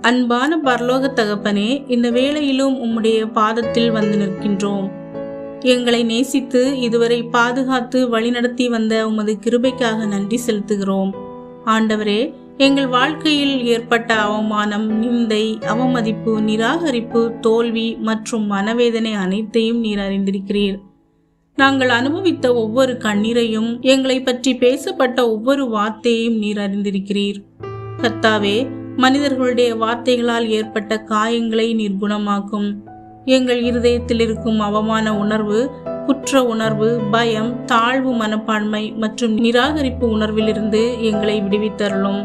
அன்பான பரலோக தகப்பனே, இந்த வேளையிலும் உம்முடைய பாதத்தில் வந்து நிற்கின்றோம். எங்களை நேசித்து இதுவரை பாதுகாத்து வழிநடத்தி வந்த உமது கிருபைக்காக நன்றி செலுத்துகிறோம். ஆண்டவரே, எங்கள் வாழ்க்கையில் ஏற்பட்ட அவமானம், நிந்தை, அவமதிப்பு, நிராகரிப்பு, தோல்வி மற்றும் மனவேதனை அனைத்தையும் நீர் அறிந்திருக்கிறீர். நாங்கள் அனுபவித்த ஒவ்வொரு கண்ணீரையும், எங்களை பற்றி பேசப்பட்ட ஒவ்வொரு வார்த்தையையும் நீர் அறிந்திருக்கிறீர். கர்த்தாவே, மனிதர்களுடைய வார்த்தைகளால் ஏற்பட்ட காயங்களை நீர் குணமாக்கும். எங்கள் இருதயத்தில் இருக்கும் அவமான உணர்வு, குற்ற உணர்வு, பயம், தாழ்வு மனப்பான்மை மற்றும் நிராகரிப்பு உணர்விலிருந்து எங்களை விடுவித்தருளும்.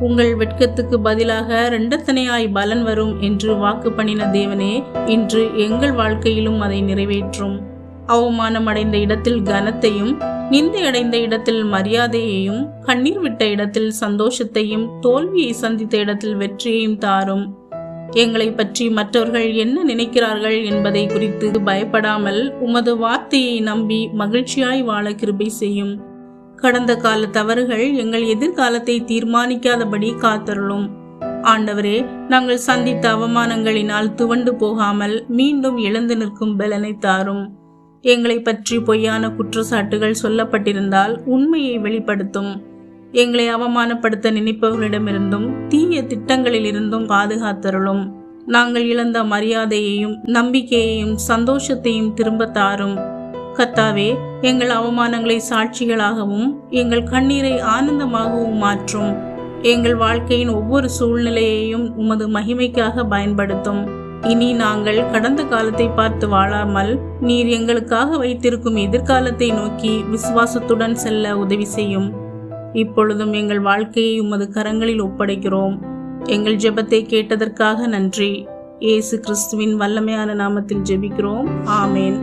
உங்கள் வெட்கத்துக்கு பதிலாக இரண்டத்தனையாய் பலன் வரும் என்று வாக்கு பண்ணின தேவனே, இன்று எங்கள் வாழ்க்கையிலும் அதை நிறைவேற்றும். அவமானம் அடைந்த இடத்தில் கனத்தையும், நிந்தையடைந்த இடத்தில் மரியாதையையும், கண்ணீர் விட்ட இடத்தில் சந்தோஷத்தையும், தோல்வியை சந்தித்த இடத்தில் வெற்றியையும் தாரும். எங்களை பற்றி மற்றவர்கள் என்ன நினைக்கிறார்கள் என்பதை குறித்து பயப்படாமல் உமது வார்த்தையை நம்பி மகிழ்ச்சியாய் வாழ கிருபை செய்யும். கடந்த கால தவறுகள் எங்கள் எதிர்காலத்தை தீர்மானிக்காதபடி காத்தருளும். ஆண்டவரே, நாங்கள் சந்தித்த அவமானங்களினால் துவண்டு போகாமல் மீண்டும் எழுந்து நிற்கும் பலனை தாரும். எங்களை பற்றி பொய்யான குற்றச்சாட்டுகள் சொல்லப்பட்டிருந்தால் உண்மையை வெளிப்படுத்தும். எங்களை அவமானப்படுத்த நினைப்பவர்களிடமிருந்தும் தீய திட்டங்களில் இருந்தும் பாதுகாத்தருளும். நாங்கள் இழந்த மரியாதையையும் நம்பிக்கையையும் சந்தோஷத்தையும் திரும்ப தாரும். கர்த்தாவே, எங்கள் அவமானங்களை சாட்சிகளாகவும் எங்கள் கண்ணீரை ஆனந்தமாகவும் மாற்றும். எங்கள் வாழ்க்கையின் ஒவ்வொரு சூழ்நிலையையும் உமது மகிமைக்காக பயன்படுத்தும். இனி நாங்கள் கடந்த காலத்தை பார்த்து வாழாமல் நீர் எங்களுக்காக வைத்திருக்கும் எதிர்காலத்தை நோக்கி விசுவாசத்துடன் செல்ல உதவி செய்யும். இப்பொழுதும் எங்கள் வாழ்க்கையை உமது கரங்களில் ஒப்படைக்கிறோம். எங்கள் ஜெபத்தை கேட்டதற்காக நன்றி. இயேசு கிறிஸ்துவின் வல்லமையான நாமத்தில் ஜெபிக்கிறோம். ஆமேன்.